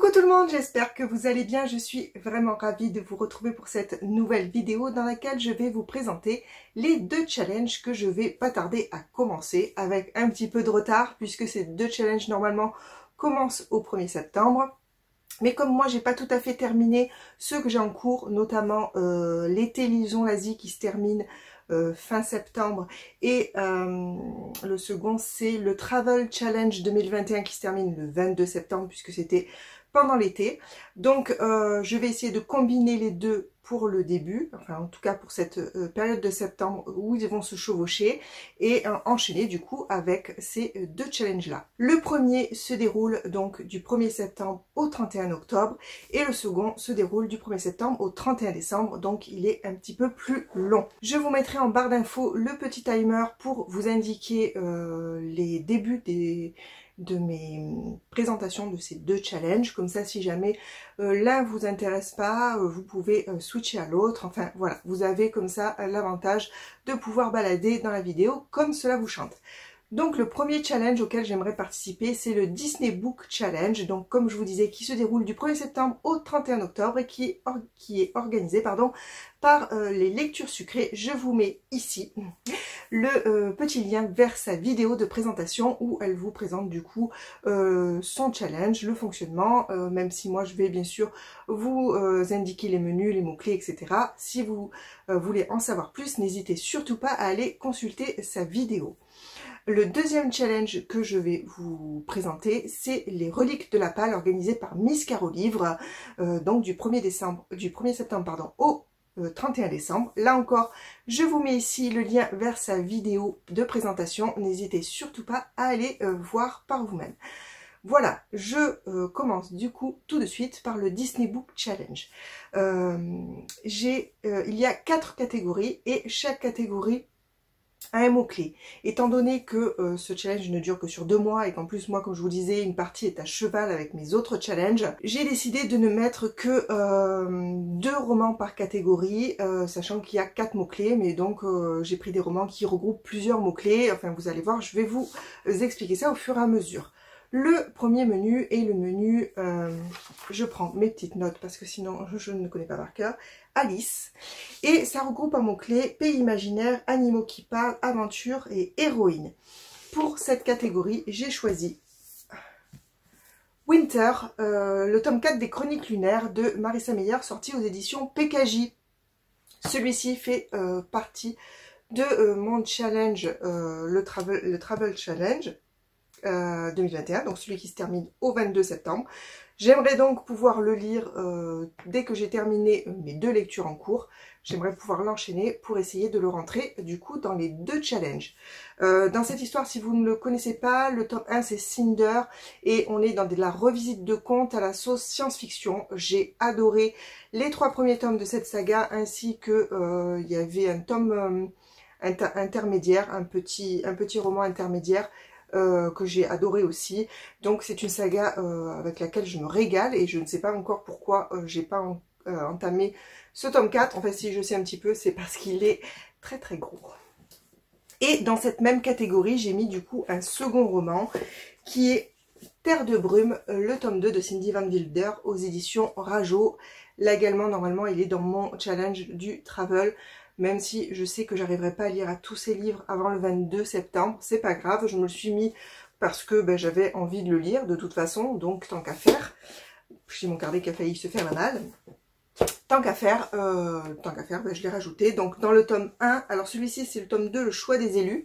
Coucou tout le monde, j'espère que vous allez bien. Je suis vraiment ravie de vous retrouver pour cette nouvelle vidéo dans laquelle je vais vous présenter les deux challenges que je vais pas tarder à commencer avec un petit peu de retard puisque ces deux challenges normalement commencent au 1er septembre. Mais comme moi j'ai pas tout à fait terminé ceux que j'ai en cours, notamment l'été Lison l'Asie qui se termine fin septembre et le second c'est le Travel Challenge 2021 qui se termine le 22 septembre puisque c'était pendant l'été. Donc je vais essayer de combiner les deux pour le début, enfin en tout cas pour cette période de septembre où ils vont se chevaucher et enchaîner du coup avec ces deux challenges là. Le premier se déroule donc du 1er septembre au 31 octobre et le second se déroule du 1er septembre au 31 décembre, donc il est un petit peu plus long. Je vous mettrai en barre d'infos le petit timer pour vous indiquer les débuts de mes présentations de ces deux challenges, comme ça si jamais l'un vous intéresse pas, vous pouvez switcher à l'autre, enfin voilà, vous avez comme ça l'avantage de pouvoir balader dans la vidéo comme cela vous chante. Donc le premier challenge auquel j'aimerais participer, c'est le Disney Book Challenge, donc comme je vous disais, qui se déroule du 1er septembre au 31 octobre et qui est organisé par les lectures sucrées. Je vous mets ici le petit lien vers sa vidéo de présentation où elle vous présente du coup son challenge, le fonctionnement, même si moi je vais bien sûr vous indiquer les menus, les mots-clés, etc. Si vous voulez en savoir plus, n'hésitez surtout pas à aller consulter sa vidéo. Le deuxième challenge que je vais vous présenter, c'est les reliques de la palle organisées par Miss Caro Livre, donc du 1er septembre pardon, au 31 décembre. Là encore, je vous mets ici le lien vers sa vidéo de présentation. N'hésitez surtout pas à aller voir par vous-même. Voilà, je commence du coup tout de suite par le Disney Book Challenge. Il y a 4 catégories et chaque catégorie un mot-clé. Étant donné que ce challenge ne dure que sur 2 mois et qu'en plus moi comme je vous disais une partie est à cheval avec mes autres challenges, j'ai décidé de ne mettre que 2 romans par catégorie, sachant qu'il y a 4 mots-clés, mais donc j'ai pris des romans qui regroupent plusieurs mots-clés. Enfin vous allez voir, je vais vous expliquer ça au fur et à mesure. Le premier menu est le menu, je prends mes petites notes parce que sinon je ne connais pas par cœur, Alice. Et ça regroupe un mot-clé, pays imaginaire, animaux qui parlent, aventure et héroïne. Pour cette catégorie, j'ai choisi Winter, le tome 4 des Chroniques lunaires de Marissa Meyer, sorti aux éditions PKJ. Celui-ci fait partie de mon challenge, le Travel Challenge 2021, donc celui qui se termine au 22 septembre. J'aimerais donc pouvoir le lire dès que j'ai terminé mes 2 lectures en cours. J'aimerais pouvoir l'enchaîner pour essayer de le rentrer du coup dans les 2 challenges. Dans cette histoire, si vous ne le connaissez pas, le tome 1 c'est Cinder et on est dans de la revisite de contes à la sauce science-fiction. J'ai adoré les 3 premiers tomes de cette saga ainsi que il y avait un tome intermédiaire, un petit roman intermédiaire que j'ai adoré aussi. Donc c'est une saga avec laquelle je me régale et je ne sais pas encore pourquoi j'ai pas entamé ce tome 4. En fait si je sais un petit peu, c'est parce qu'il est très très gros. Et dans cette même catégorie, j'ai mis du coup un second roman qui est Terre de brume, le tome 2 de Cindy Van Wilder aux éditions Rajo. Là également normalement il est dans mon challenge du travel. Même si je sais que j'arriverai pas à lire à tous ces livres avant le 22 septembre, c'est pas grave, je me le suis mis parce que j'avais envie de le lire de toute façon, donc tant qu'à faire, j'ai mon carnet qui a failli se faire banal, tant qu'à faire, je l'ai rajouté. Donc dans le tome 1, alors celui-ci c'est le tome 2, le choix des élus.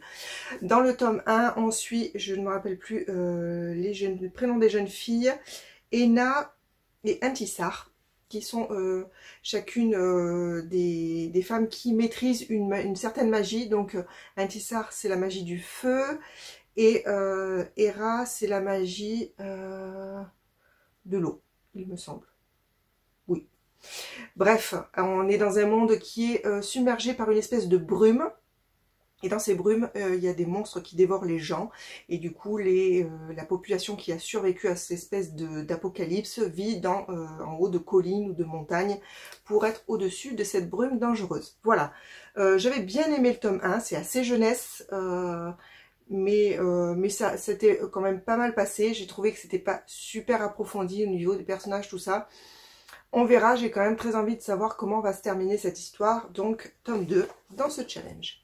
Dans le tome 1, on suit, je ne me rappelle plus les prénoms des jeunes filles, Ena et Intissar, qui sont chacune des femmes qui maîtrisent une certaine magie. Donc Intissar c'est la magie du feu et Hera c'est la magie de l'eau, il me semble. Oui. Bref, on est dans un monde qui est submergé par une espèce de brume. Et dans ces brumes, il y a des monstres qui dévorent les gens. Et du coup, la population qui a survécu à cette espèce d'apocalypse vit en haut de collines ou de montagnes pour être au-dessus de cette brume dangereuse. Voilà. J'avais bien aimé le tome 1, c'est assez jeunesse. mais ça c'était quand même pas mal passé. J'ai trouvé que c'était pas super approfondi au niveau des personnages, tout ça. On verra, j'ai quand même très envie de savoir comment va se terminer cette histoire. Donc, tome 2 dans ce challenge.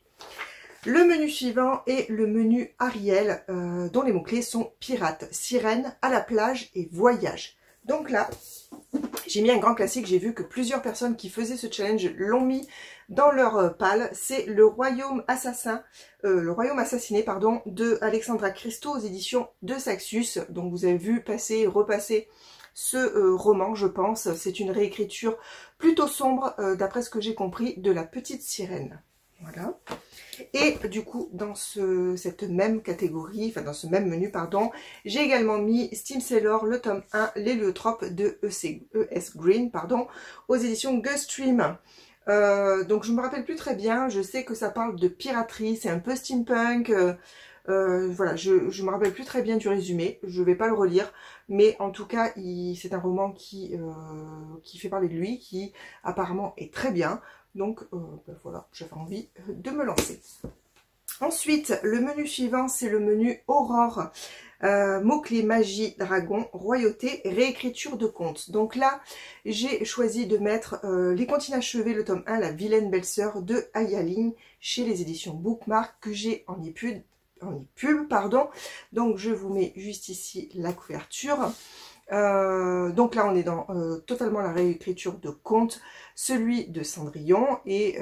Le menu suivant est le menu Ariel, dont les mots-clés sont pirate, sirène, à la plage et voyage. Donc là, j'ai mis un grand classique, j'ai vu que plusieurs personnes qui faisaient ce challenge l'ont mis dans leur palle. C'est le royaume assassiné, pardon, de Alexandra Christo aux éditions de Saxus. Donc vous avez vu passer et repasser ce roman, je pense. C'est une réécriture plutôt sombre, d'après ce que j'ai compris, de La Petite Sirène. Voilà. Et du coup, dans cette même catégorie, enfin dans ce même menu, pardon, j'ai également mis Steam Sailor, le tome 1, l'héliotrope de E.S. Green, pardon, aux éditions Gustream. Donc je me rappelle plus très bien, je sais que ça parle de piraterie, c'est un peu steampunk, voilà, je me rappelle plus très bien du résumé, je vais pas le relire, mais en tout cas, c'est un roman qui fait parler de lui, qui apparemment est très bien. Donc ben voilà, j'avais envie de me lancer. Ensuite, le menu suivant, c'est le menu Aurore. Mots-clés magie, dragon, royauté, réécriture de contes. Donc là, j'ai choisi de mettre Les Contes Inachevés, le tome 1, La Vilaine Belle-Sœur de Ayaling, chez les éditions Bookmark, que j'ai en e-pub, pardon. Donc je vous mets juste ici la couverture. Donc là on est dans totalement la réécriture de contes, celui de Cendrillon, et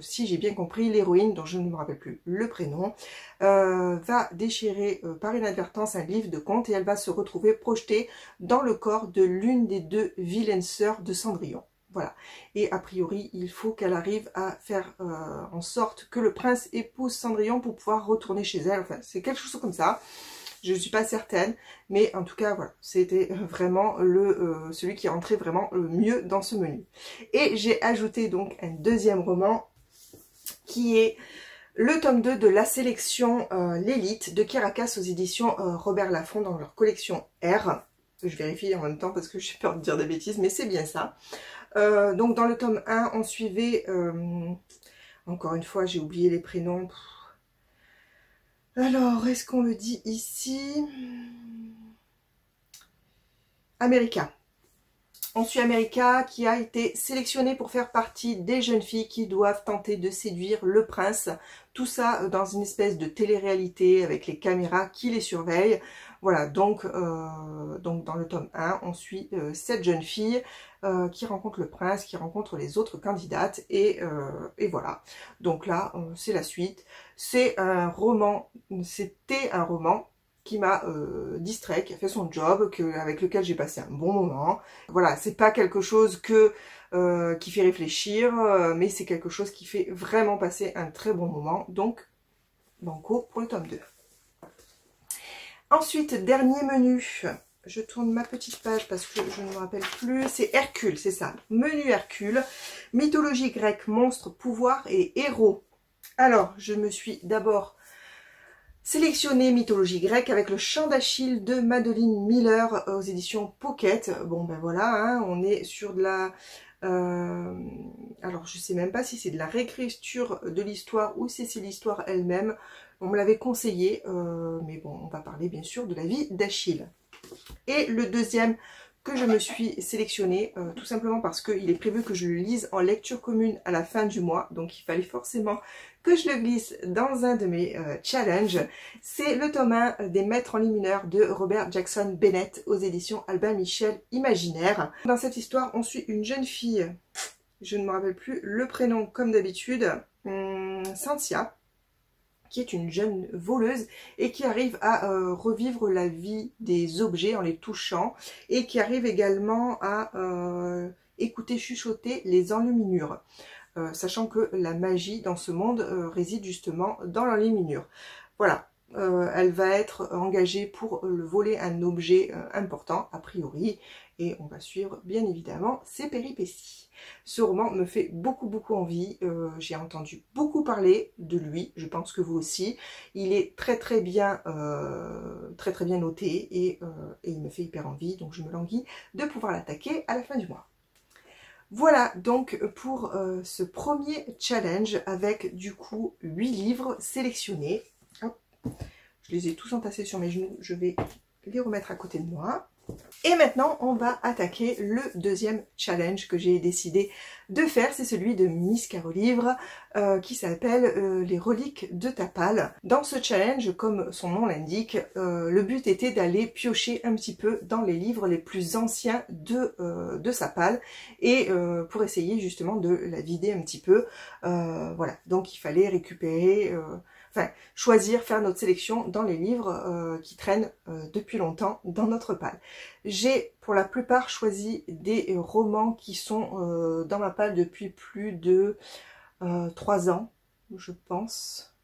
si j'ai bien compris, l'héroïne, dont je ne me rappelle plus le prénom, va déchirer par inadvertance un livre de contes et elle va se retrouver projetée dans le corps de l'une des deux vilaines sœurs de Cendrillon. Voilà, et a priori il faut qu'elle arrive à faire en sorte que le prince épouse Cendrillon pour pouvoir retourner chez elle. Enfin c'est quelque chose comme ça. Je ne suis pas certaine, mais en tout cas, voilà, c'était vraiment celui qui rentrait vraiment le mieux dans ce menu. Et j'ai ajouté donc un deuxième roman, qui est le tome 2 de la sélection L'Élite de Caracal aux éditions Robert Laffont dans leur collection R. Je vérifie en même temps parce que j'ai peur de dire des bêtises, mais c'est bien ça. Donc dans le tome 1, on suivait, encore une fois, j'ai oublié les prénoms. Alors, est-ce qu'on le dit ici? America. On suit America qui a été sélectionnée pour faire partie des jeunes filles qui doivent tenter de séduire le prince. Tout ça dans une espèce de télé-réalité avec les caméras qui les surveillent. Voilà, donc dans le tome 1, on suit 7 jeunes filles qui rencontrent le prince, qui rencontrent les autres candidates, et voilà. Donc là, c'est la suite. C'est un roman, c'était un roman qui m'a distrait, qui a fait son job, avec lequel j'ai passé un bon moment. Voilà, c'est pas quelque chose qui fait réfléchir, mais c'est quelque chose qui fait vraiment passer un très bon moment. Donc, banco pour le tome 2. Ensuite, dernier menu. Je tourne ma petite page parce que je ne me rappelle plus. C'est Hercule, c'est ça. Menu Hercule. Mythologie grecque, monstres, pouvoirs et héros. Alors, je me suis d'abord sélectionné mythologie grecque avec le Chant d'Achille de Madeline Miller aux éditions Pocket. Bon ben voilà, hein, on est sur de la... alors je sais même pas si c'est de la réécriture de l'histoire ou si c'est l'histoire elle-même. On me l'avait conseillé, mais bon, on va parler bien sûr de la vie d'Achille. Et le deuxième que je me suis sélectionné, tout simplement parce qu'il est prévu que je le lise en lecture commune à la fin du mois, donc il fallait forcément que je le glisse dans un de mes challenges. C'est le tome 1 des Maîtres en Lit mineur de Robert Jackson Bennett aux éditions Albin Michel Imaginaire. Dans cette histoire, on suit une jeune fille, je ne me rappelle plus le prénom comme d'habitude, Cynthia, qui est une jeune voleuse et qui arrive à revivre la vie des objets en les touchant, et qui arrive également à écouter chuchoter les enluminures, sachant que la magie dans ce monde réside justement dans l'enluminure. Voilà, elle va être engagée pour voler un objet important a priori, et on va suivre bien évidemment ses péripéties. Ce roman me fait beaucoup envie, j'ai entendu beaucoup parler de lui, je pense que vous aussi. Il est très bien noté, et il me fait hyper envie, donc je me languis de pouvoir l'attaquer à la fin du mois. Voilà donc pour ce premier challenge avec du coup 8 livres sélectionnés. Hop, Je les ai tous entassés sur mes genoux, je vais les remettre à côté de moi. Et maintenant, on va attaquer le deuxième challenge que j'ai décidé de faire. C'est celui de Miss Carolivre qui s'appelle les reliques de Tapal. Dans ce challenge, comme son nom l'indique, le but était d'aller piocher un petit peu dans les livres les plus anciens de sa palle et pour essayer justement de la vider un petit peu. Voilà, donc il fallait récupérer... Enfin, choisir, faire notre sélection dans les livres qui traînent depuis longtemps dans notre palle. J'ai pour la plupart choisi des romans qui sont dans ma palle depuis plus de 3 ans, je pense.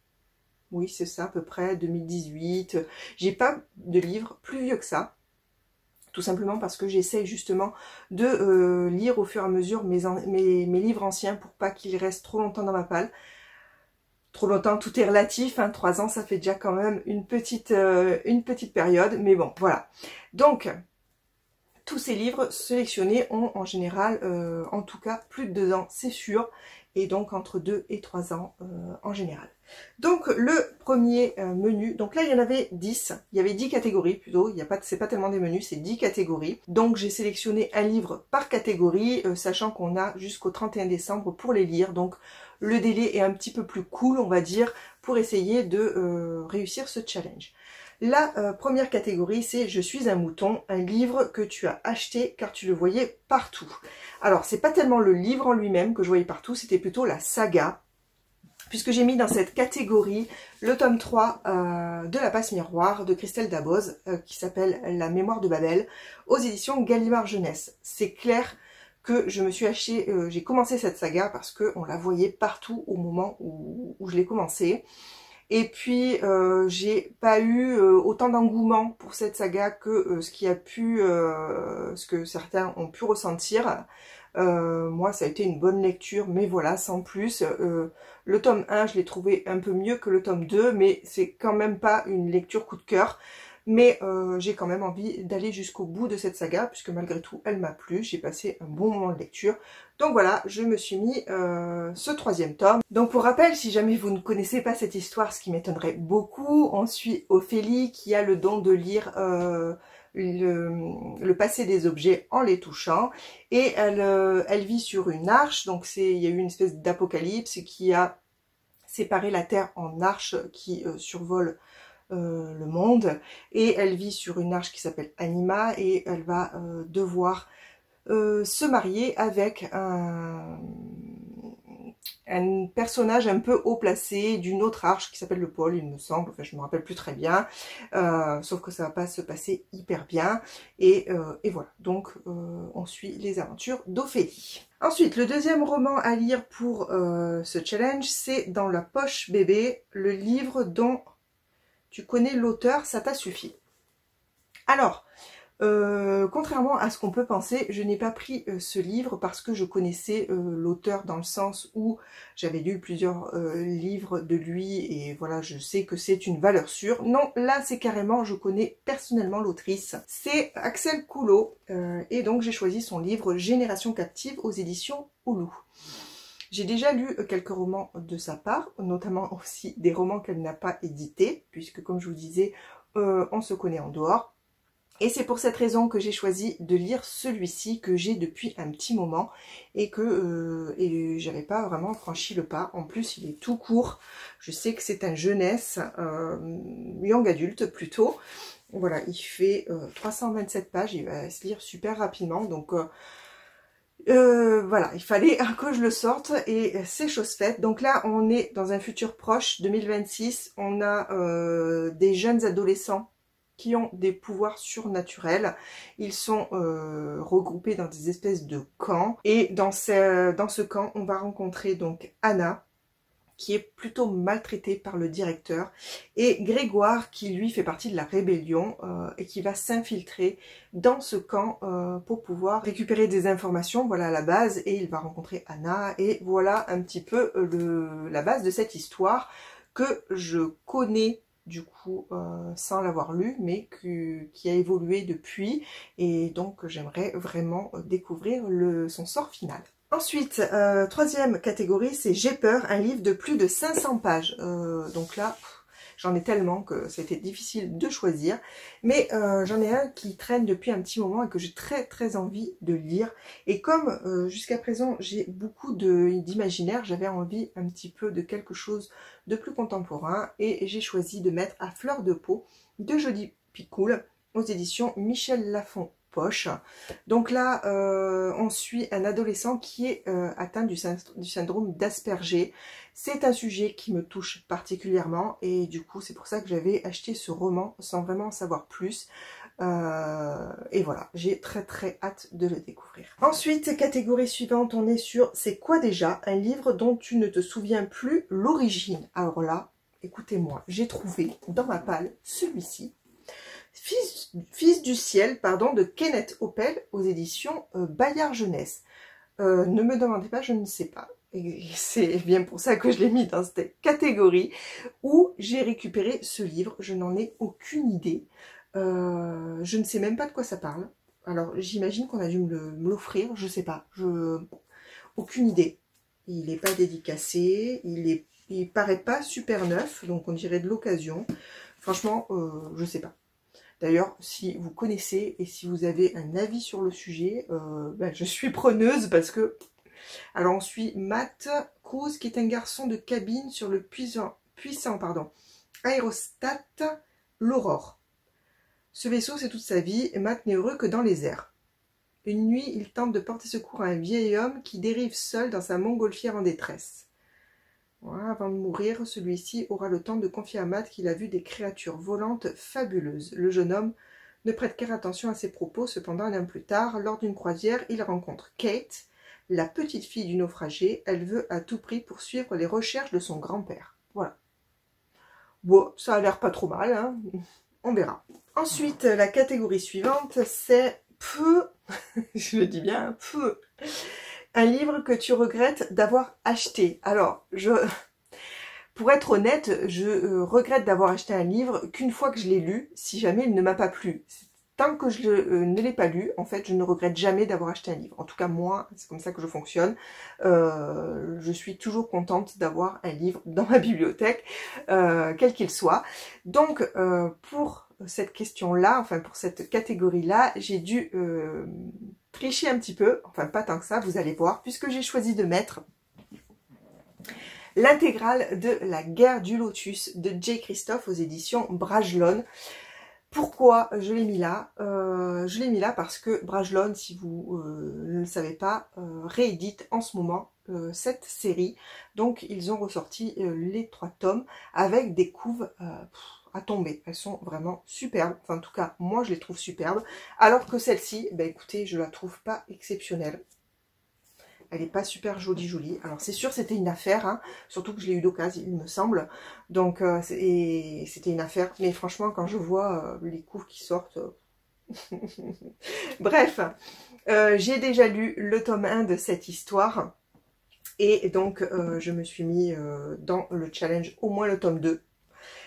Oui, c'est ça, à peu près, 2018. J'ai pas de livres plus vieux que ça. Tout simplement parce que j'essaye justement de lire au fur et à mesure mes livres anciens pour pas qu'ils restent trop longtemps dans ma palle. Trop longtemps, tout est relatif, hein, 3 ans, ça fait déjà quand même une petite période, mais bon, voilà. Donc, tous ces livres sélectionnés ont en général, en tout cas, plus de 2 ans, c'est sûr, et donc entre 2 et 3 ans en général. Donc, le premier menu, donc là, il y en avait 10, il y avait 10 catégories plutôt, c'est pas tellement des menus, c'est 10 catégories. Donc, j'ai sélectionné un livre par catégorie, sachant qu'on a jusqu'au 31 décembre pour les lire, donc le délai est un petit peu plus cool, on va dire, pour essayer de réussir ce challenge. La première catégorie, c'est « Je suis un mouton », un livre que tu as acheté car tu le voyais partout. Alors, c'est pas tellement le livre en lui-même que je voyais partout, c'était plutôt la saga, puisque j'ai mis dans cette catégorie le tome 3 de La Passe Miroir de Christelle Daboz, qui s'appelle La Mémoire de Babel, aux éditions Gallimard Jeunesse. C'est clair que je me suis acheté, j'ai commencé cette saga parce qu'on la voyait partout au moment où je l'ai commencé. Et puis j'ai pas eu autant d'engouement pour cette saga que ce que certains ont pu ressentir. Moi ça a été une bonne lecture, mais voilà, sans plus. Le tome 1 je l'ai trouvé un peu mieux que le tome 2, mais c'est quand même pas une lecture coup de cœur. Mais j'ai quand même envie d'aller jusqu'au bout de cette saga, puisque malgré tout, elle m'a plu. J'ai passé un bon moment de lecture. Donc voilà, je me suis mis ce 3e tome. Donc pour rappel, si jamais vous ne connaissez pas cette histoire, ce qui m'étonnerait beaucoup, on suit Ophélie qui a le don de lire le passé des objets en les touchant. Et elle vit sur une arche, donc il y a eu une espèce d'apocalypse qui a séparé la Terre en arches qui survolent le monde, et elle vit sur une arche qui s'appelle Anima, et elle va devoir se marier avec un personnage un peu haut placé d'une autre arche qui s'appelle le Pôle, il me semble, enfin je me rappelle plus très bien, sauf que ça va pas se passer hyper bien, et voilà, donc on suit les aventures d'Ophélie. Ensuite, le deuxième roman à lire pour ce challenge, c'est Dans la poche bébé, le livre dont tu connais l'auteur, ça t'a suffi. Alors, contrairement à ce qu'on peut penser, je n'ai pas pris ce livre parce que je connaissais l'auteur dans le sens où j'avais lu plusieurs livres de lui et voilà, je sais que c'est une valeur sûre. Non, là c'est carrément, je connais personnellement l'autrice. C'est Axelle Coulot et donc j'ai choisi son livre Génération captive aux éditions Oulu. J'ai déjà lu quelques romans de sa part, notamment aussi des romans qu'elle n'a pas édités, puisque comme je vous disais, on se connaît en dehors. Et c'est pour cette raison que j'ai choisi de lire celui-ci que j'ai depuis un petit moment et que j'avais pas vraiment franchi le pas. En plus, il est tout court. Je sais que c'est un jeunesse, young adulte plutôt. Voilà, il fait 327 pages, il va se lire super rapidement, donc... voilà, il fallait que je le sorte et c'est chose faite. Donc là, on est dans un futur proche, 2026. On a des jeunes adolescents qui ont des pouvoirs surnaturels. Ils sont regroupés dans des espèces de camps. Et dans ce camp, on va rencontrer donc Anna, qui est plutôt maltraité par le directeur, et Grégoire qui lui fait partie de la rébellion et qui va s'infiltrer dans ce camp pour pouvoir récupérer des informations, voilà la base, et il va rencontrer Anna, et voilà un petit peu la base de cette histoire que je connais du coup sans l'avoir lu, mais qui a évolué depuis, et donc j'aimerais vraiment découvrir son sort final. Ensuite, troisième catégorie, c'est J'ai peur, un livre de plus de 500 pages. Donc là, J'en ai tellement que c'était difficile de choisir. Mais j'en ai un qui traîne depuis un petit moment et que j'ai très très envie de lire. Et comme jusqu'à présent j'ai beaucoup d'imaginaire, j'avais envie un petit peu de quelque chose de plus contemporain. Et j'ai choisi de mettre À fleur de peau de Jodi Picoult aux éditions Michel Lafon Poche. Donc là, on suit un adolescent qui est atteint du syndrome d'Asperger. C'est un sujet qui me touche particulièrement et du coup, c'est pour ça que j'avais acheté ce roman sans vraiment en savoir plus. Et voilà, j'ai très très hâte de le découvrir. Ensuite, catégorie suivante, on est sur C'est quoi déjà? Un livre dont tu ne te souviens plus l'origine. Alors là, écoutez-moi, j'ai trouvé dans ma palle celui-ci. Fils du ciel, pardon, de Kenneth Oppel aux éditions Bayard Jeunesse. Ne me demandez pas, je ne sais pas. Et c'est bien pour ça que je l'ai mis dans cette catégorie où j'ai récupéré ce livre. Je n'en ai aucune idée. Je ne sais même pas de quoi ça parle. Alors j'imagine qu'on a dû me l'offrir, je sais pas. Aucune idée. Il n'est pas dédicacé, il paraît pas super neuf, donc on dirait de l'occasion. Franchement, je sais pas. D'ailleurs, si vous connaissez et si vous avez un avis sur le sujet, ben, je suis preneuse parce que... Alors, on suit Matt Cruz, qui est un garçon de cabine sur le puissant aérostat l'Aurore. Ce vaisseau, c'est toute sa vie, et Matt n'est heureux que dans les airs. Une nuit, il tente de porter secours à un vieil homme qui dérive seul dans sa montgolfière en détresse. Voilà, avant de mourir, celui-ci aura le temps de confier à Matt qu'il a vu des créatures volantes fabuleuses. Le jeune homme ne prête guère attention à ses propos, cependant un an plus tard, lors d'une croisière, il rencontre Kate, la petite fille du naufragé. Elle veut à tout prix poursuivre les recherches de son grand-père. Voilà. Bon, ça a l'air pas trop mal, hein. On verra. Ensuite, la catégorie suivante, c'est peu, je le dis bien, peu. Un livre que tu regrettes d'avoir acheté. Alors, pour être honnête, je regrette d'avoir acheté un livre qu'une fois que je l'ai lu, si jamais il ne m'a pas plu. Tant que je ne l'ai pas lu, en fait, je ne regrette jamais d'avoir acheté un livre. En tout cas, moi, c'est comme ça que je fonctionne. Je suis toujours contente d'avoir un livre dans ma bibliothèque, quel qu'il soit. Donc, pour cette question-là, enfin pour cette catégorie-là, j'ai dû tricher un petit peu, enfin pas tant que ça, vous allez voir, puisque j'ai choisi de mettre l'intégrale de La guerre du lotus de J. Christophe aux éditions Bragelonne. Pourquoi je l'ai mis là? Je l'ai mis là parce que Bragelonne, si vous ne le savez pas, réédite en ce moment cette série. Donc ils ont ressorti les 3 tomes avec des couves à tomber. Elles sont vraiment superbes. Enfin en tout cas, moi je les trouve superbes. Alors que celle-ci, ben écoutez, je la trouve pas exceptionnelle. Elle n'est pas super jolie. Alors c'est sûr c'était une affaire, hein, surtout que je l'ai eu d'occasion, il me semble. Donc c'était une affaire. Mais franchement quand je vois les couves qui sortent... Bref, j'ai déjà lu le tome 1 de cette histoire. Et donc je me suis mis dans le challenge au moins le tome 2.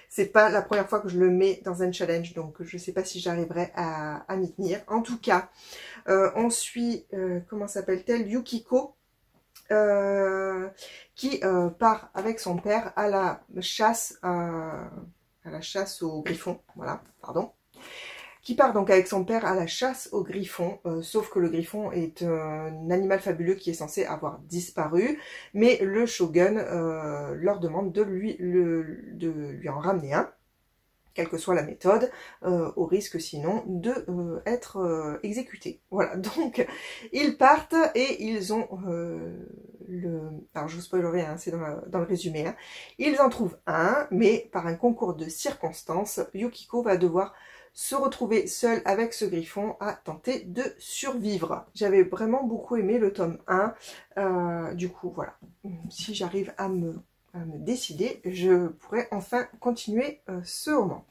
C'est pas la première fois que je le mets dans un challenge, donc je sais pas si j'arriverai à m'y tenir. En tout cas, on suit, comment s'appelle-t-elle, Yukiko, qui part avec son père à la chasse au griffon, voilà, pardon. Qui part donc avec son père à la chasse au griffon, sauf que le griffon est un animal fabuleux qui est censé avoir disparu, mais le shogun leur demande de lui en ramener un, quelle que soit la méthode, au risque sinon de être exécutés. Voilà, donc ils partent et ils ont alors je vous spoilerai, hein, c'est dans le résumé, hein. Ils en trouvent un, mais par un concours de circonstances, Yukiko va devoir se retrouver seule avec ce griffon à tenter de survivre. J'avais vraiment beaucoup aimé le tome 1, du coup voilà, si j'arrive à me décider, je pourrais enfin continuer ce roman.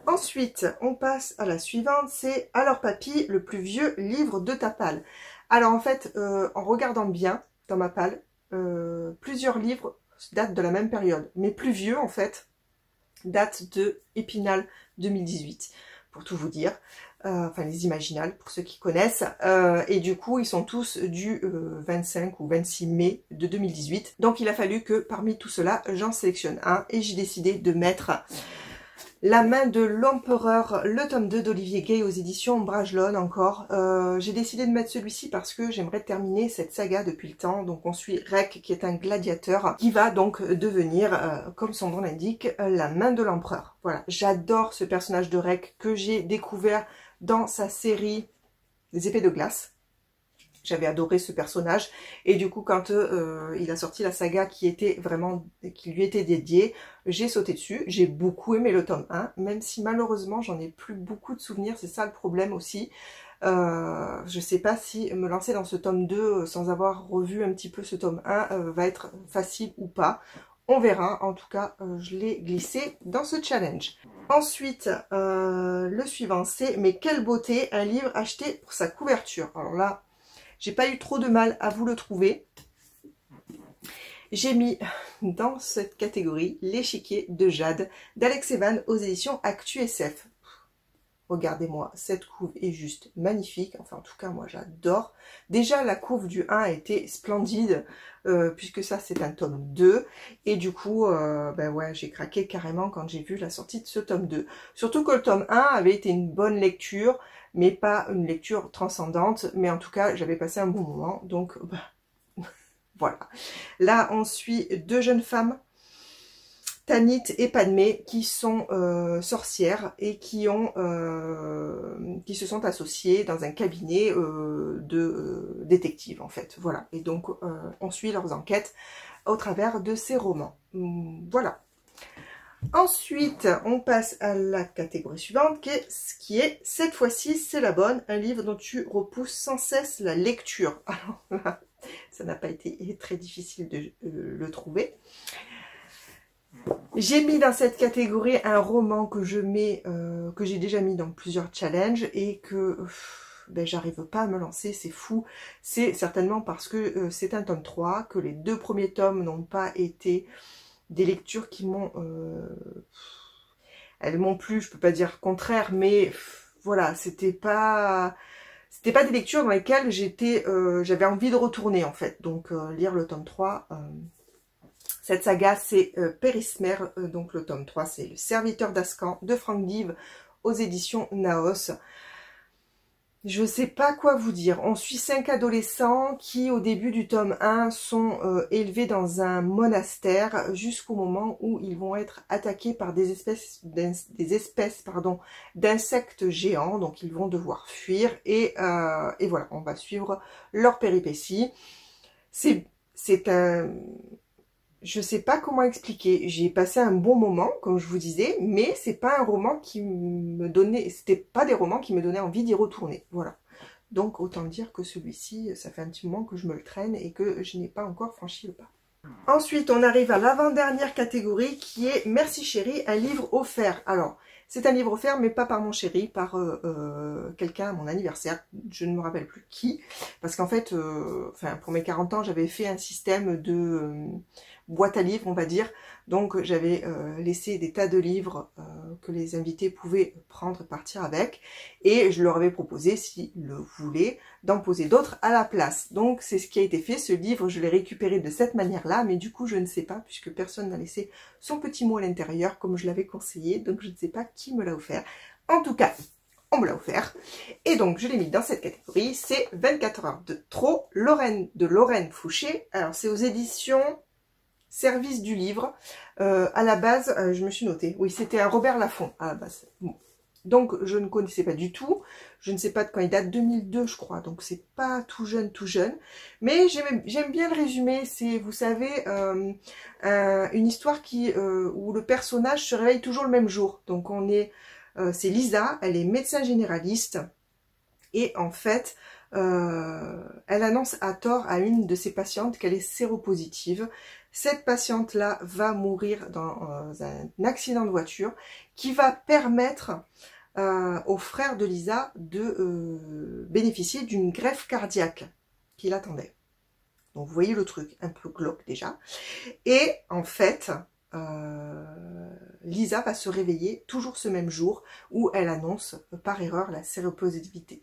Ensuite, on passe à la suivante, c'est Alors Papy, le plus vieux livre de ta palle. Alors en fait, en regardant bien dans ma palle, plusieurs livres datent de la même période. Mes plus vieux en fait datent de Épinal 2018, pour tout vous dire. enfin les Imaginales pour ceux qui connaissent, et du coup ils sont tous du 25 ou 26 mai de 2018. Donc il a fallu que parmi tout cela, j'en sélectionne un et j'ai décidé de mettre La main de l'empereur, le tome 2 d'Olivier Gay aux éditions Brajlon encore. J'ai décidé de mettre celui-ci parce que j'aimerais terminer cette saga depuis le temps. Donc on suit Rek qui est un gladiateur qui va donc devenir, comme son nom l'indique, la main de l'empereur. Voilà, j'adore ce personnage de Rek que j'ai découvert dans sa série des épées de glace. J'avais adoré ce personnage et du coup quand il a sorti la saga qui lui était dédiée, j'ai sauté dessus. J'ai beaucoup aimé le tome 1, même si malheureusement j'en ai plus beaucoup de souvenirs, c'est ça le problème aussi. Je sais pas si me lancer dans ce tome 2 sans avoir revu un petit peu ce tome 1 va être facile ou pas. On verra, en tout cas je l'ai glissé dans ce challenge. Ensuite, le suivant c'est « Mais quelle beauté !» un livre acheté pour sa couverture. Alors là, j'ai pas eu trop de mal à vous le trouver. J'ai mis dans cette catégorie L'échiquier de Jade d'Alex Evan aux éditions Actu SF. Regardez-moi, cette couve est juste magnifique. Enfin, en tout cas, moi, j'adore. Déjà, la couve du 1 a été splendide, puisque ça, c'est un tome 2. Et du coup, ben ouais, j'ai craqué carrément quand j'ai vu la sortie de ce tome 2. Surtout que le tome 1 avait été une bonne lecture, mais pas une lecture transcendante. Mais en tout cas, j'avais passé un bon moment. Donc, bah, voilà. Là, on suit deux jeunes femmes, Tanit et Padmé, qui sont sorcières et qui se sont associées dans un cabinet de détectives en fait. Voilà. Et donc on suit leurs enquêtes au travers de ces romans. Voilà. Ensuite, on passe à la catégorie suivante, qui est cette fois-ci, c'est la bonne, un livre dont tu repousses sans cesse la lecture. Alors là, ça n'a pas été très difficile de le trouver. J'ai mis dans cette catégorie un roman que j'ai déjà mis dans plusieurs challenges et que ben, j'arrive pas à me lancer, c'est fou. C'est certainement parce que c'est un tome 3, que les deux premiers tomes n'ont pas été des lectures qui m'ont... elles m'ont plu, je peux pas dire contraire, mais voilà, c'était pas des lectures dans lesquelles j'avais envie de retourner en fait. Donc lire le tome 3... Cette saga, c'est Pérismer, donc le tome 3, c'est Le serviteur d'Ascan de Franck Dive aux éditions Naos. Je ne sais pas quoi vous dire. On suit 5 adolescents qui, au début du tome 1, sont élevés dans un monastère jusqu'au moment où ils vont être attaqués par des espèces d'insectes géants. Donc, ils vont devoir fuir et voilà, on va suivre leur péripéties. C'est un... Je sais pas comment expliquer. J'ai passé un bon moment, comme je vous disais, mais c'est pas un roman qui me donnait, c'était pas des romans qui me donnaient envie d'y retourner. Voilà. Donc autant dire que celui-ci, ça fait un petit moment que je me le traîne et que je n'ai pas encore franchi le pas. Ensuite, on arrive à l'avant-dernière catégorie qui est Merci chérie, un livre offert. Alors, c'est un livre offert, mais pas par mon chéri, par quelqu'un à mon anniversaire. Je ne me rappelle plus qui. Parce qu'en fait, pour mes 40 ans, j'avais fait un système de boîte à livres, on va dire. Donc, j'avais laissé des tas de livres que les invités pouvaient prendre et partir avec. Et je leur avais proposé, s'ils le voulaient, d'en poser d'autres à la place. Donc, c'est ce qui a été fait. Ce livre, je l'ai récupéré de cette manière-là. Mais du coup, je ne sais pas, puisque personne n'a laissé son petit mot à l'intérieur, comme je l'avais conseillé. Donc, je ne sais pas qui me l'a offert. En tout cas, on me l'a offert. Et donc, je l'ai mis dans cette catégorie. C'est 24 heures de trop, de Lorraine Fouché. Alors, c'est aux éditions Service du livre. À la base, je me suis notée. Oui, c'était un Robert Laffont à la base. Bon. Donc, je ne connaissais pas du tout. Je ne sais pas de quand il date, 2002, je crois. Donc, c'est pas tout jeune, tout jeune. Mais j'aime bien le résumé. C'est, vous savez, une histoire où le personnage se réveille toujours le même jour. Donc, c'est Lisa, elle est médecin généraliste. Et en fait, elle annonce à tort à une de ses patientes qu'elle est séropositive. Cette patiente-là va mourir dans un accident de voiture qui va permettre au frère de Lisa de bénéficier d'une greffe cardiaque qui l'attendait. Donc vous voyez le truc, un peu glauque déjà. Et en fait, Lisa va se réveiller toujours ce même jour où elle annonce par erreur la séropositivité,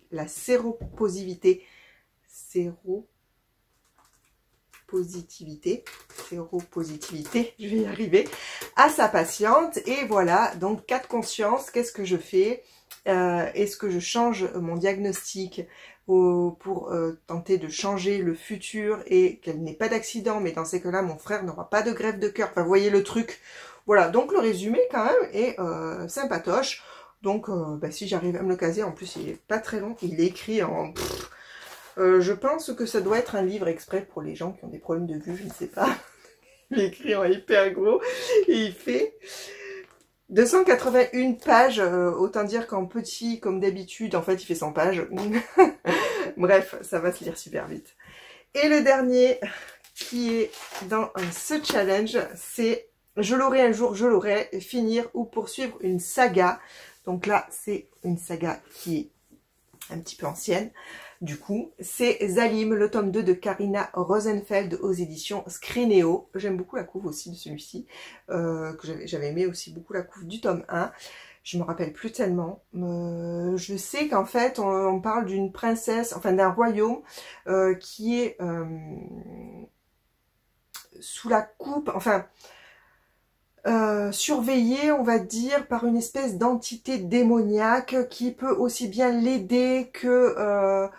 je vais y arriver, à sa patiente. Et voilà, donc cas de conscience, qu'est-ce que je fais? Est-ce que je change mon diagnostic pour tenter de changer le futur et qu'elle n'ait pas d'accident, mais dans ces cas-là, mon frère n'aura pas de greffe de cœur. Enfin, vous voyez le truc. Voilà, donc le résumé quand même est sympatoche. Donc, si j'arrive à me le caser, en plus il est pas très long, il est écrit en... je pense que ça doit être un livre exprès pour les gens qui ont des problèmes de vue, je ne sais pas. Il est écrit en hyper gros et il fait 281 pages, autant dire qu'en petit, comme d'habitude, en fait il fait 100 pages. Bref, ça va se lire super vite. Et le dernier qui est dans ce challenge, c'est je l'aurai un jour, je l'aurai, finir ou poursuivre une saga. Donc là, c'est une saga qui est un petit peu ancienne. Du coup, c'est Zalim, le tome 2 de Karina Rosenfeld aux éditions Scrineo. J'aime beaucoup la couve aussi de celui-ci, que j'avais aimé aussi beaucoup la couve du tome 1. Je me rappelle plus tellement. Je sais qu'en fait, on parle d'une princesse, enfin d'un royaume qui est sous la coupe, enfin... surveillé, on va dire, par une espèce d'entité démoniaque qui peut aussi bien l'aider que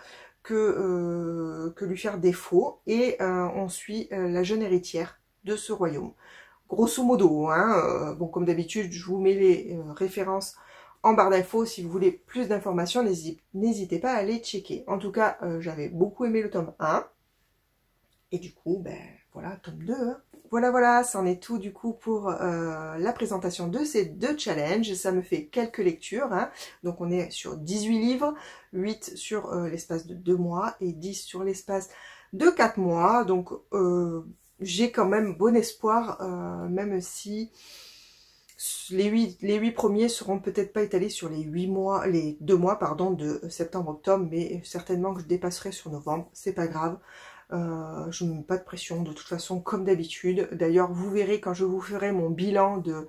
lui faire défaut. Et on suit la jeune héritière de ce royaume. Grosso modo, hein, bon, comme d'habitude, je vous mets les références en barre d'infos. Si vous voulez plus d'informations, n'hésitez pas à aller checker. En tout cas, j'avais beaucoup aimé le tome 1. Et du coup, ben voilà, tome 2, hein. Voilà, c'en est tout du coup pour la présentation de ces deux challenges. Ça me fait quelques lectures, hein. Donc on est sur 18 livres, 8 sur l'espace de 2 mois et 10 sur l'espace de 4 mois. Donc j'ai quand même bon espoir, même si les 8 premiers seront peut-être pas étalés sur les 2 mois pardon, de septembre-octobre, mais certainement que je dépasserai sur novembre, c'est pas grave. Je ne mets pas de pression de toute façon comme d'habitude. D'ailleurs vous verrez quand je vous ferai mon bilan de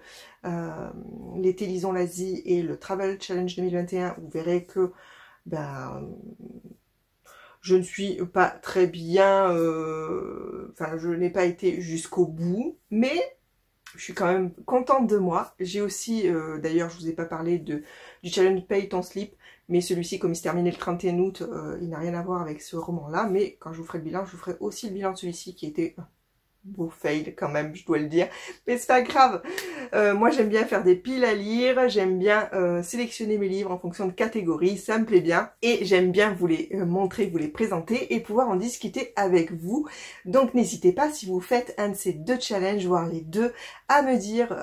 l'été lisons l'Asie et le Travel Challenge 2021, vous verrez que je ne suis pas très bien, enfin je n'ai pas été jusqu'au bout, mais je suis quand même contente de moi. J'ai aussi, d'ailleurs je vous ai pas parlé du challenge Pay Ton Slip, mais celui-ci, comme il se terminait le 31 août, il n'a rien à voir avec ce roman-là. Mais quand je vous ferai le bilan, je vous ferai aussi le bilan de celui-ci qui était beau fail quand même, je dois le dire. Mais c'est pas grave. Moi, j'aime bien faire des piles à lire. J'aime bien sélectionner mes livres en fonction de catégories. Ça me plaît bien. Et j'aime bien vous les montrer, vous les présenter et pouvoir en discuter avec vous. Donc, n'hésitez pas, si vous faites un de ces deux challenges, voire les deux, à me dire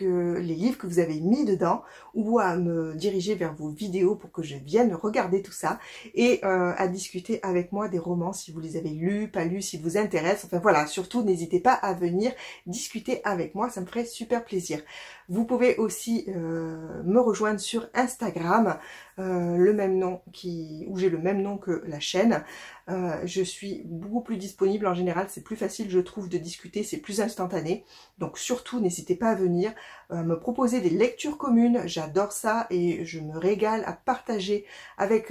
les livres que vous avez mis dedans ou à me diriger vers vos vidéos pour que je vienne regarder tout ça et à discuter avec moi des romans si vous les avez lus, pas lus, si vous intéressent. Enfin voilà, surtout n'hésitez pas à venir discuter avec moi, ça me ferait super plaisir. Vous pouvez aussi me rejoindre sur Instagram, le même nom où j'ai le même nom que la chaîne. Je suis beaucoup plus disponible en général, c'est plus facile je trouve de discuter, c'est plus instantané. Donc surtout n'hésitez pas à venir me proposer des lectures communes, j'adore ça et je me régale à partager avec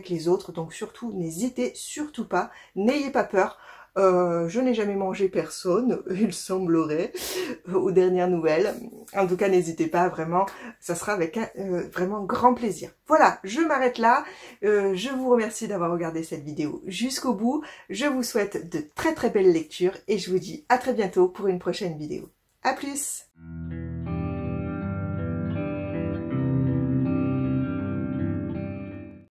les autres. Donc surtout n'hésitez surtout pas, n'ayez pas peur. Je n'ai jamais mangé personne, il semblerait, aux dernières nouvelles. En tout cas, n'hésitez pas, vraiment, ça sera avec un vraiment grand plaisir. Voilà, je m'arrête là. Je vous remercie d'avoir regardé cette vidéo jusqu'au bout. Je vous souhaite de très très belles lectures et je vous dis à très bientôt pour une prochaine vidéo. À plus!